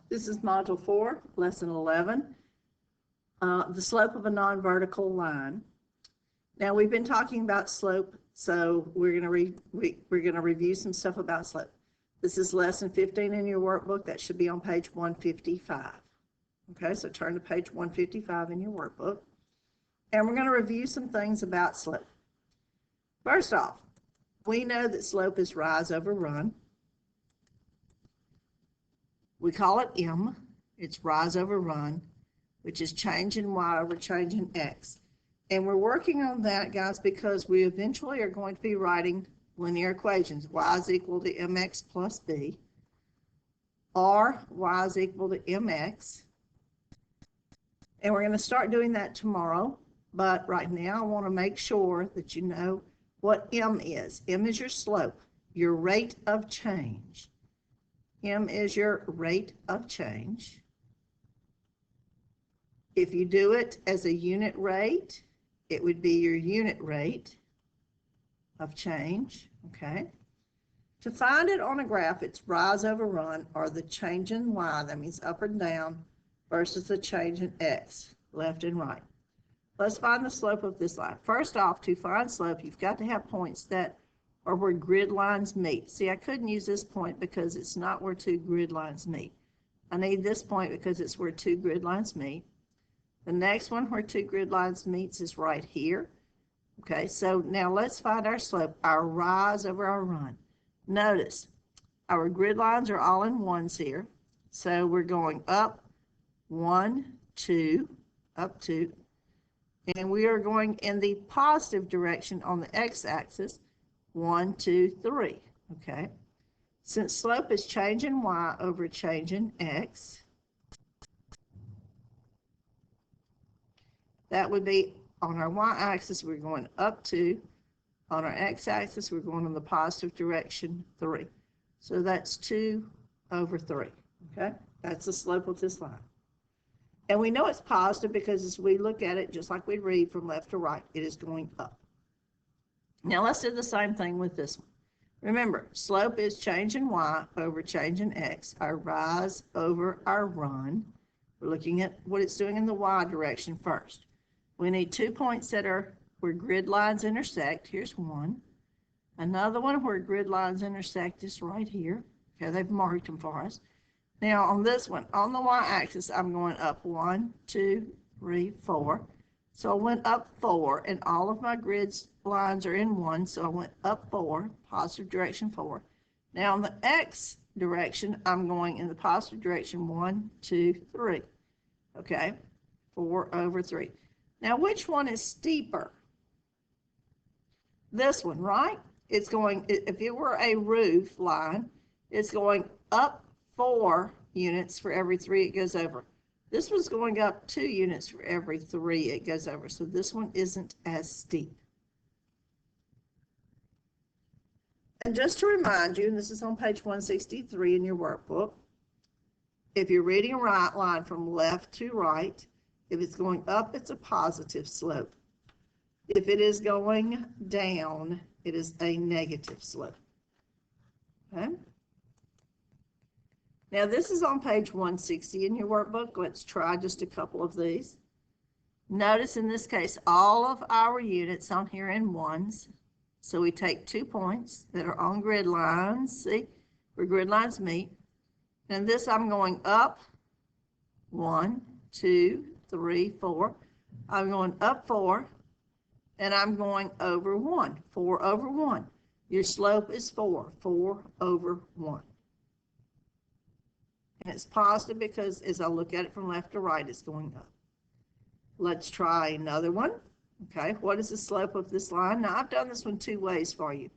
This is Module 4, Lesson 11, the slope of a non-vertical line. Now, we've been talking about slope, so we're going to review some stuff about slope. This is Lesson 15 in your workbook. That should be on page 155. Okay, so turn to page 155 in your workbook. And we're going to review some things about slope. First off, we know that slope is rise over run. We call it M. It's rise over run, which is change in Y over change in X. And we're working on that, guys, because we eventually are going to be writing linear equations. Y is equal to mx plus b, or y is equal to mx. And we're going to start doing that tomorrow. But right now, I want to make sure that you know what M is. M is your slope, your rate of change. M is your rate of change. If you do it as a unit rate, it would be your unit rate of change, okay? To find it on a graph, it's rise over run, or the change in Y, that means up or down, versus the change in X, left and right. Let's find the slope of this line. First off, to find slope, you've got to have points that are where grid lines meet. See, I couldn't use this point because it's not where two grid lines meet. I need this point because it's where two grid lines meet. The next one where two grid lines meets is right here. Okay, so now let's find our slope, our rise over our run. Notice, our grid lines are all in ones here. So we're going up 1, 2, up 2. And we are going in the positive direction on the x-axis, 1, 2, 3, okay? Since slope is change in Y over change in X, that would be on our Y-axis, we're going up 2. On our X-axis, we're going in the positive direction, 3. So that's 2 over 3, okay? That's the slope of this line. And we know it's positive because as we look at it, just like we read from left to right, it is going up. Now let's do the same thing with this one. Remember, slope is change in Y over change in X, our rise over our run. We're looking at what it's doing in the Y direction first. We need 2 points that are where grid lines intersect. Here's one. Another one where grid lines intersect is right here. Okay, they've marked them for us. Now on this one, on the Y-axis, I'm going up 1, 2, 3, 4. So I went up 4, and all of my grid lines are in 1, so I went up 4, positive direction 4. Now in the X direction, I'm going in the positive direction 1, 2, 3. Okay, 4 over 3. Now which one is steeper? This one, right? It's going, if it were a roof line, it's going up 4 units for every 3 it goes over. This one's going up 2 units for every 3 it goes over. So this one isn't as steep. And just to remind you, and this is on page 163 in your workbook, if you're reading a right line from left to right, if it's going up, it's a positive slope. If it is going down, it is a negative slope. Okay? Now this is on page 160 in your workbook. Let's try just a couple of these. Notice in this case, all of our units on here in ones. So we take 2 points that are on grid lines, see, where grid lines meet. And this I'm going up 1, 2, 3, 4. I'm going up 4, and I'm going over 1, 4 over 1. Your slope is 4 over 1. And it's positive because as I look at it from left to right, it's going up. Let's try another one. Okay, what is the slope of this line? Now, I've done this one 2 ways for you.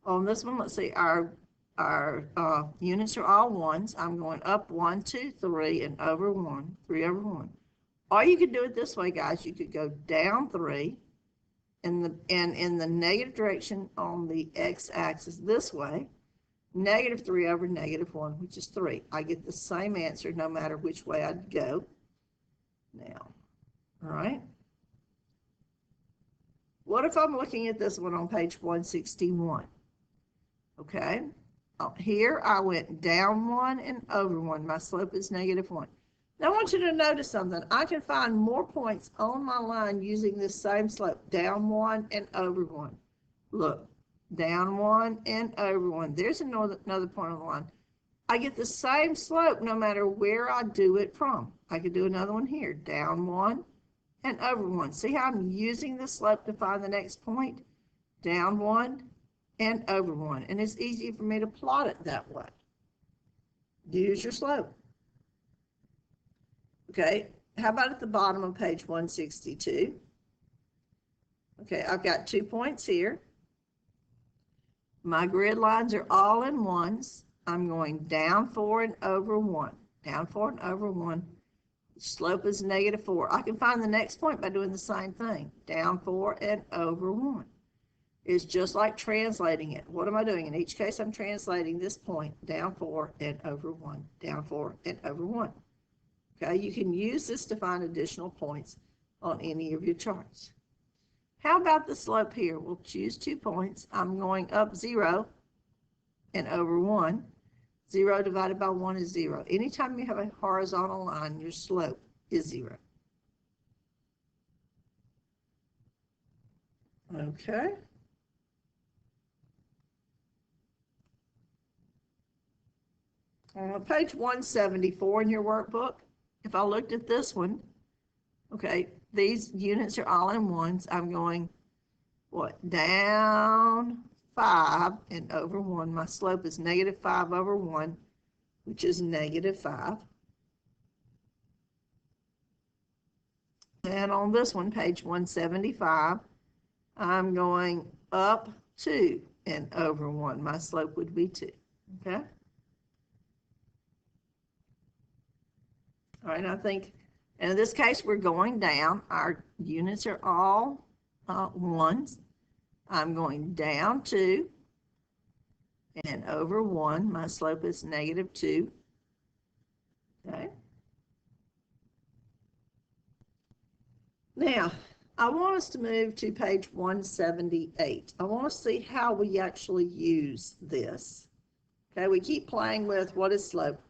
On this one, let's see, our units are all ones. I'm going up 1, 2, 3, and over 1, 3 over 1. Or you could do it this way, guys. You could go down 3 and in the negative direction on the x-axis this way, negative 3 over negative 1, which is 3. I get the same answer no matter which way I'd go. Now, all right. What if I'm looking at this one on page 161? Okay. Here I went down 1 and over 1. My slope is -1. Now I want you to notice something. I can find more points on my line using this same slope, down 1 and over 1. Look, down 1 and over 1. There's another point on the line. I get the same slope no matter where I do it from. I could do another one here, down 1 and over 1. See how I'm using the slope to find the next point? Down 1 and over 1. And it's easy for me to plot it that way. Use your slope. Okay, how about at the bottom of page 162? Okay, I've got 2 points here. My grid lines are all in ones. I'm going down 4 and over 1. Down 4 and over 1. The slope is -4. I can find the next point by doing the same thing. Down 4 and over 1. It's just like translating it. What am I doing? In each case, I'm translating this point, down 4 and over 1. Down 4 and over 1. Okay, you can use this to find additional points on any of your charts. How about the slope here? We'll choose 2 points. I'm going up 0 and over 1. 0 divided by 1 is 0. Anytime you have a horizontal line, your slope is 0. Okay. On page 174 in your workbook, if I looked at this one, okay, these units are all in ones. I'm going, what, down 5 and over 1. My slope is -5 over 1, which is -5. And on this one, page 175, I'm going up 2 and over 1. My slope would be 2, okay? All right, I think, and in this case, we're going down. Our units are all ones. I'm going down 2 and over 1. My slope is -2. Okay. Now, I want us to move to page 178. I want to see how we actually use this. Okay, we keep playing with what is slope.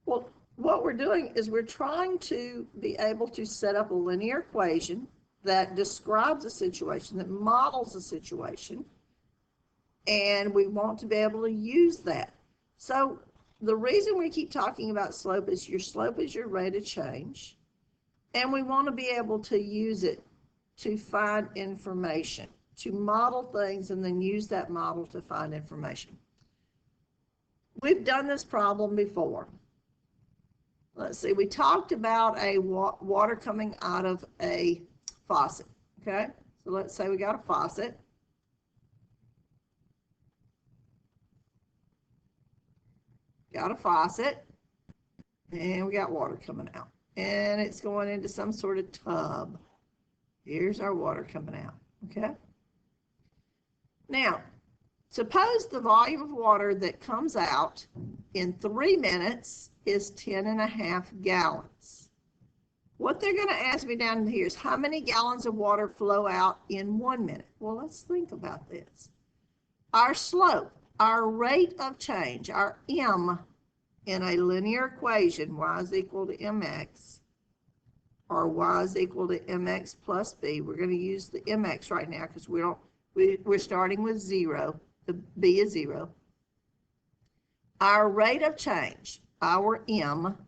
Well, what we're doing is we're trying to be able to set up a linear equation that describes a situation, that models a situation, and we want to be able to use that. So the reason we keep talking about slope is your rate of change, and we want to be able to use it to find information, to model things and then use that model to find information. We've done this problem before. Let's see, we talked about a water coming out of a faucet, okay? So let's say we got a faucet. Got a faucet, and we got water coming out. And it's going into some sort of tub. Here's our water coming out, okay? Now, suppose the volume of water that comes out in 3 minutes is 10.5 gallons. What they're going to ask me down here is how many gallons of water flow out in 1 minute. Well, let's think about this. Our slope, our rate of change, our m in a linear equation, y is equal to mx, or y is equal to mx plus b. We're going to use the mx right now because we're starting with 0. The b is 0. Our rate of change, our m,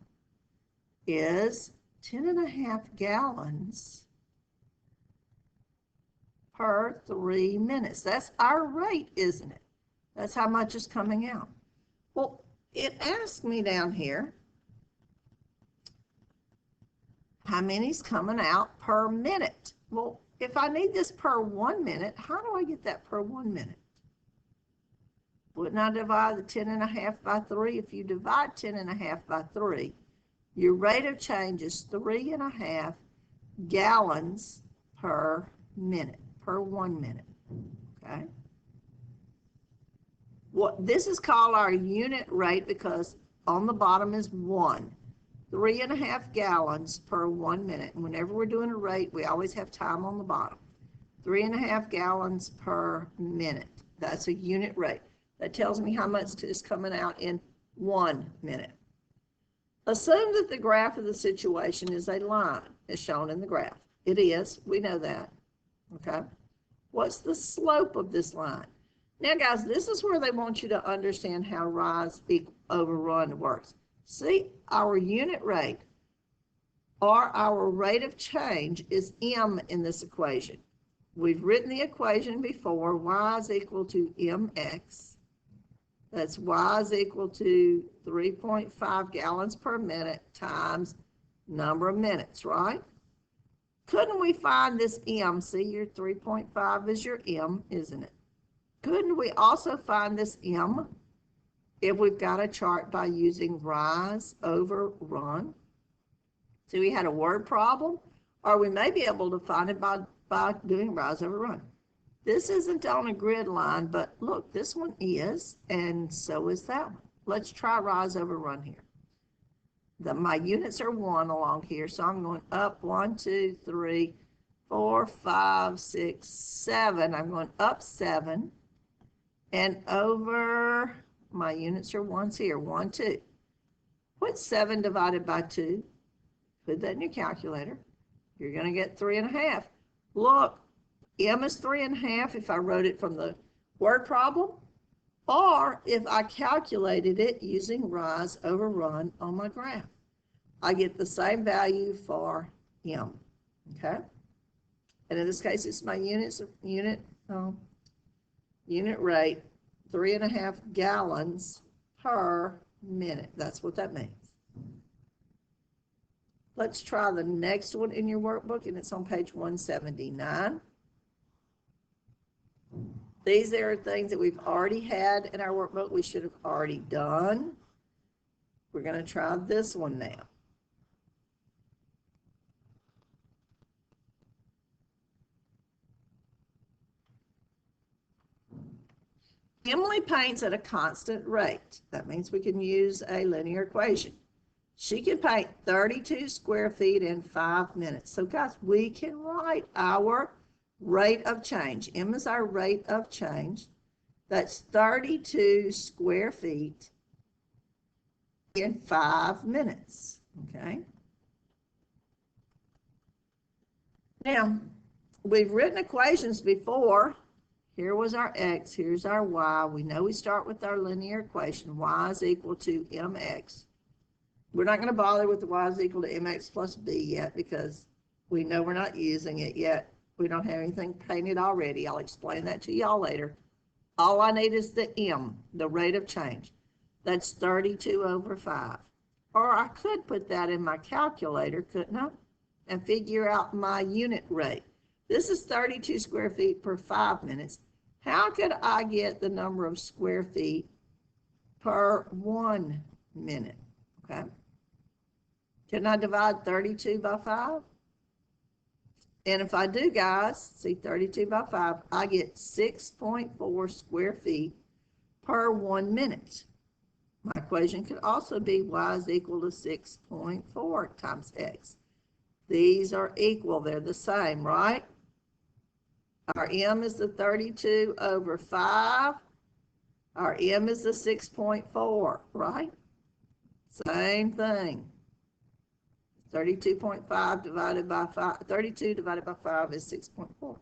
is 10.5 gallons per 3 minutes. That's our rate, isn't it? That's how much is coming out. Well, it asks me down here, how many's coming out per minute? Well, if I need this per 1 minute, how do I get that per 1 minute? Wouldn't I divide the 10.5 by 3? If you divide 10.5 by 3, your rate of change is 3.5 gallons per minute, per 1 minute, okay? This is called our unit rate because on the bottom is 1. 3.5 gallons per 1 minute. And whenever we're doing a rate, we always have time on the bottom. 3.5 gallons per minute. That's a unit rate. That tells me how much is coming out in 1 minute. Assume that the graph of the situation is a line, as shown in the graph. It is. We know that. Okay. What's the slope of this line? Now, guys, this is where they want you to understand how rise over run works. See, our unit rate, or our rate of change, is m in this equation. We've written the equation before. Y is equal to mx. That's y is equal to 3.5 gallons per minute times number of minutes, right? Couldn't we find this m? See, your 3.5 is your m, isn't it? Couldn't we also find this m if we've got a chart by using rise over run? So we had a word problem, or we may be able to find it by doing rise over run. This isn't on a grid line, but look, this one is, and so is that one. Let's try rise over run here. My units are 1 along here, so I'm going up 1, 2, 3, 4, 5, 6, 7. I'm going up 7, and over, my units are 1s here, 1, 2. What's 7 divided by 2? Put that in your calculator. You're going to get 3.5. Look, m is 3.5 if I wrote it from the word problem, or if I calculated it using rise over run on my graph. I get the same value for m, okay? And in this case, it's my unit rate, 3.5 gallons per minute. That's what that means. Let's try the next one in your workbook, and it's on page 179. These are things that we've already had in our workbook we should have already done. We're going to try this one now. Emily paints at a constant rate. That means we can use a linear equation. She can paint 32 square feet in 5 minutes. So guys, we can write our rate of change. M is our rate of change. That's 32 square feet in 5 minutes, okay? Now, we've written equations before. Here was our x, here's our y. We know we start with our linear equation. Y is equal to mx. We're not going to bother with the y is equal to mx plus b yet because we know we're not using it yet. We don't have anything painted already. I'll explain that to y'all later. All I need is the m, the rate of change. That's 32 over 5. Or I could put that in my calculator, couldn't I? And figure out my unit rate. This is 32 square feet per 5 minutes. How could I get the number of square feet per 1 minute? Okay. Can I divide 32 by 5? And if I do, guys, see 32 by 5, I get 6.4 square feet per 1 minute. My equation could also be y is equal to 6.4 times x. These are equal. They're the same, right? Our m is the 32 over 5. Our m is the 6.4, right? Same thing. 32.5 divided by 5, 32 divided by 5 is 6.4.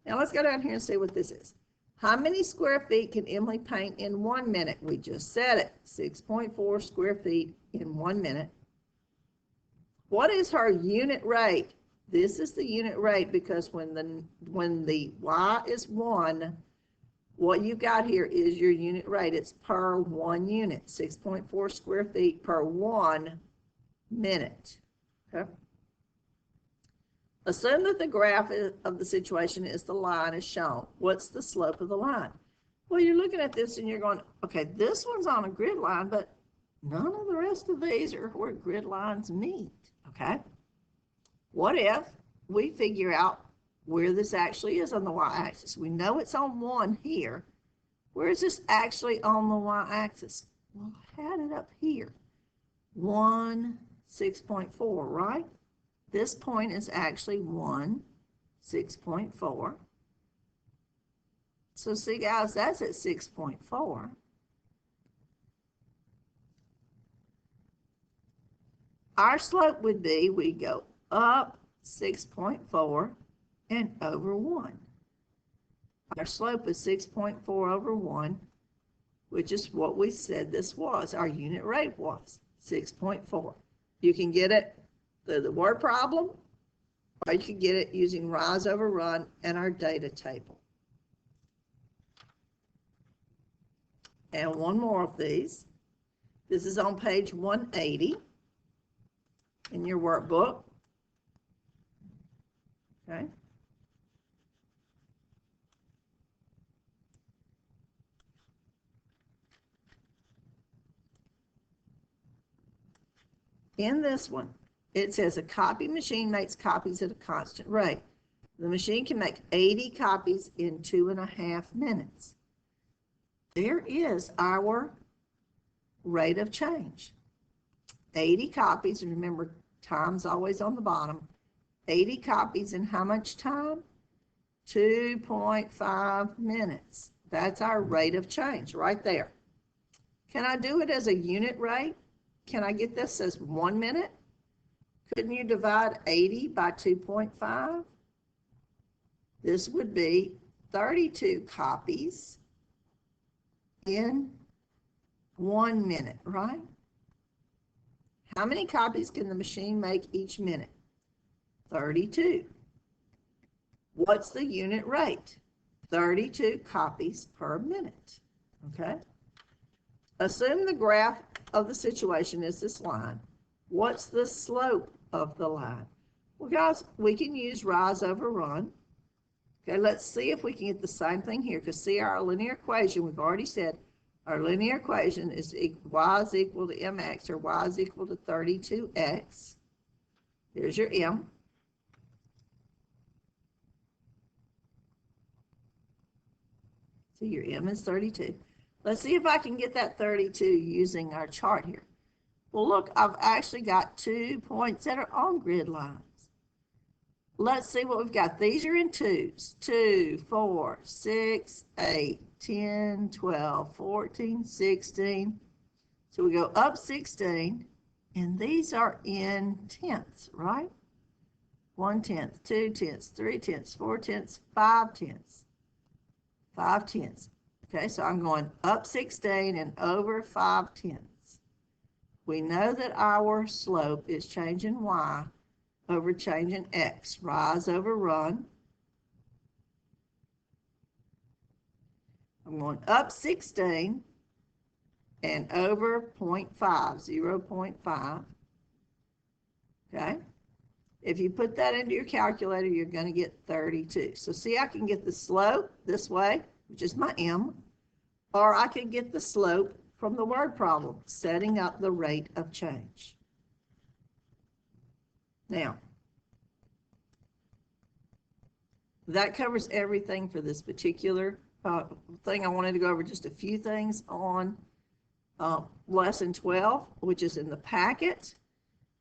Now let's go down here and see what this is. How many square feet can Emily paint in 1 minute? We just said it, 6.4 square feet in 1 minute. What is her unit rate? This is the unit rate because when the y is 1, what you got here is your unit rate. It's per 1 unit, 6.4 square feet per 1 minute. Okay. Assume that the graph of the situation is the line as shown. What's the slope of the line? Well, you're looking at this and you're going, okay, this one's on a grid line, but none of the rest of these are where grid lines meet. Okay. What if we figure out where this actually is on the y-axis? We know it's on 1 here. Where is this actually on the y-axis? Well, I had it up here. 1, 6.4, right? This point is actually 1, 6.4. So see, guys, that's at 6.4. Our slope would be, we go up 6.4 and over 1. Our slope is 6.4 over 1, which is what we said this was. Our unit rate was 6.4. You can get it through the word problem, or you can get it using rise over run and our data table. And one more of these. This is on page 180 in your workbook. Okay. In this one, it says a copy machine makes copies at a constant rate. The machine can make 80 copies in 2.5 minutes. There is our rate of change. 80 copies, and remember, time's always on the bottom. 80 copies in how much time? 2.5 minutes. That's our rate of change right there. Can I do it as a unit rate? Can I get this as 1 minute? Couldn't you divide 80 by 2.5? This would be 32 copies in 1 minute, right? How many copies can the machine make each minute? 32. What's the unit rate? 32 copies per minute, okay? Assume the graph of the situation is this line. What's the slope of the line? Well, guys, we can use rise over run. Okay, let's see if we can get the same thing here, because see our linear equation, we've already said our linear equation is y is equal to mx, or y is equal to 32x. Here's your m. So your m is 32. Let's see if I can get that 32 using our chart here. Well, look, I've actually got 2 points that are on grid lines. Let's see what we've got. These are in twos. 2, 4, 6, 8, 10, 12, 14, 16. So we go up 16, and these are in tenths, right? 1 tenth, 2 tenths, 3 tenths, 4 tenths, 5 tenths. 5 tenths. Okay, so I'm going up 16 and over 5 tenths. We know that our slope is changing y over changing x. Rise over run. I'm going up 16 and over 0.5, 0.5. Okay. If you put that into your calculator, you're going to get 32. So see, I can get the slope this way, which is my m, or I can get the slope from the word problem, setting up the rate of change. Now, that covers everything for this particular thing. I wanted to go over just a few things on lesson 12, which is in the packet.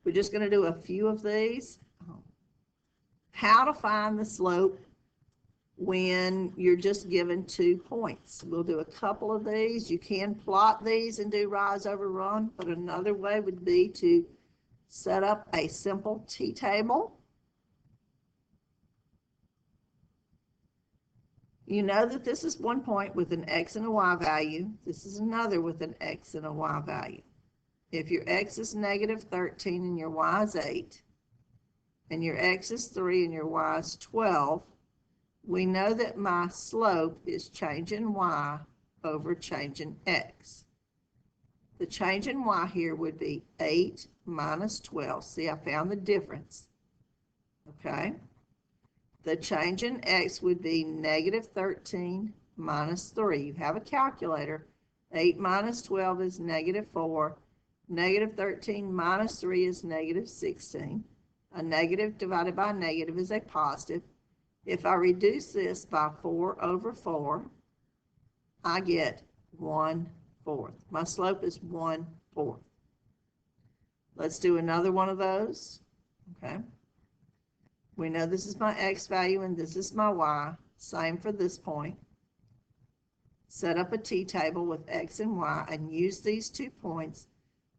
We're just going to do a few of these. How to find the slope when you're just given 2 points. We'll do a couple of these. You can plot these and do rise over run, but another way would be to set up a simple t-table. You know that this is 1 point with an x and a y value. This is another with an x and a y value. If your x is negative 13 and your y is 8, and your x is 3 and your y is 12, we know that my slope is changing y over changing x. The change in y here would be 8 minus 12. See, I found the difference. Okay. The change in x would be negative 13 minus 3. You have a calculator. 8 minus 12 is negative 4. Negative 13 minus 3 is negative 16. A negative divided by a negative is a positive. If I reduce this by 4 over 4, I get 1/4. My slope is 1/4. Let's do another one of those. Okay. We know this is my x value and this is my y. Same for this point. set up a t-table with x and y, and use these 2 points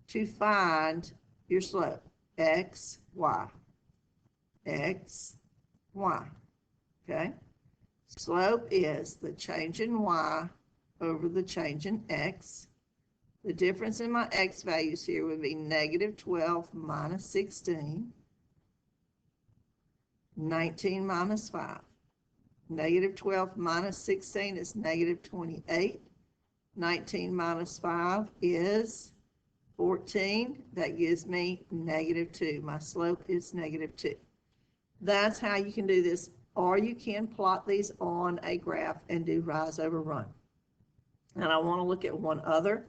to find your slope, x, y, x, y, okay? Slope is the change in y over the change in x. The difference in my x values here would be negative 12 minus 16, 19 minus 5. Negative 12 minus 16 is negative 28. 19 minus 5 is 14. That gives me negative 2. My slope is negative 2. That's how you can do this, or you can plot these on a graph and do rise over run. And I want to look at one other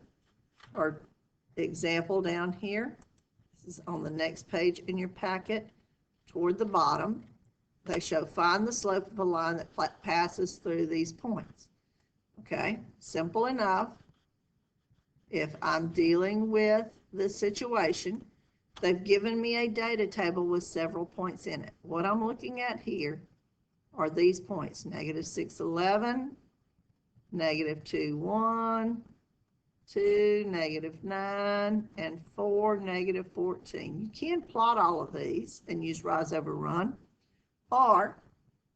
example down here. This is on the next page in your packet toward the bottom. They show find the slope of a line that passes through these points. Okay, simple enough. If I'm dealing with this situation, they've given me a data table with several points in it. What I'm looking at here are these points, negative 6, 11, negative 2, 1, 2, negative 9, and 4, negative 14. You can plot all of these and use rise over run. Or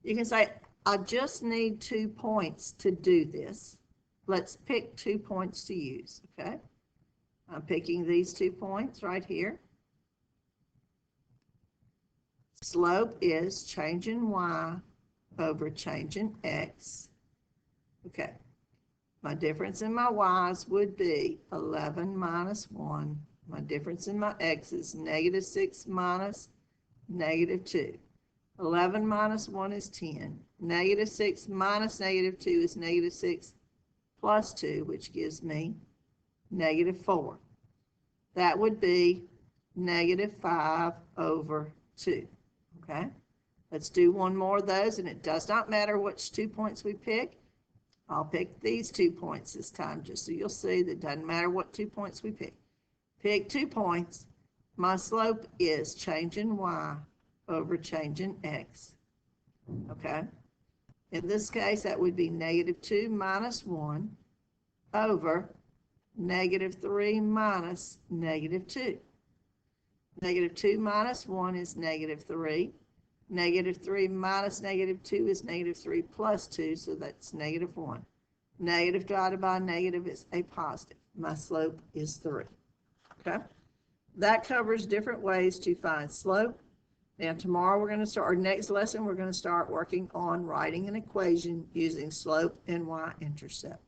you can say, I just need 2 points to do this. Let's pick 2 points to use, okay? I'm picking these 2 points right here. Slope is change in y over change in x. Okay. My difference in my y's would be 11 minus 1. My difference in my x is negative 6 minus negative 2. 11 minus 1 is 10. Negative 6 minus negative 2 is negative 6 plus 2, which gives me negative 4. That would be negative 5 over 2. Okay? Let's do one more of those, and it does not matter which 2 points we pick. I'll pick these 2 points this time, just so you'll see that it doesn't matter what 2 points we pick. Pick 2 points. My slope is change in y over change in x. Okay? In this case, that would be negative 2 minus 1 over negative 3 minus negative 2. Negative 2 minus 1 is negative 3. Negative 3 minus negative 2 is negative 3 plus 2, so that's negative 1. Negative divided by negative is a positive. My slope is 3. Okay? That covers different ways to find slope. Now tomorrow we're going to start, our next lesson, we're going to start working on writing an equation using slope and y-intercept.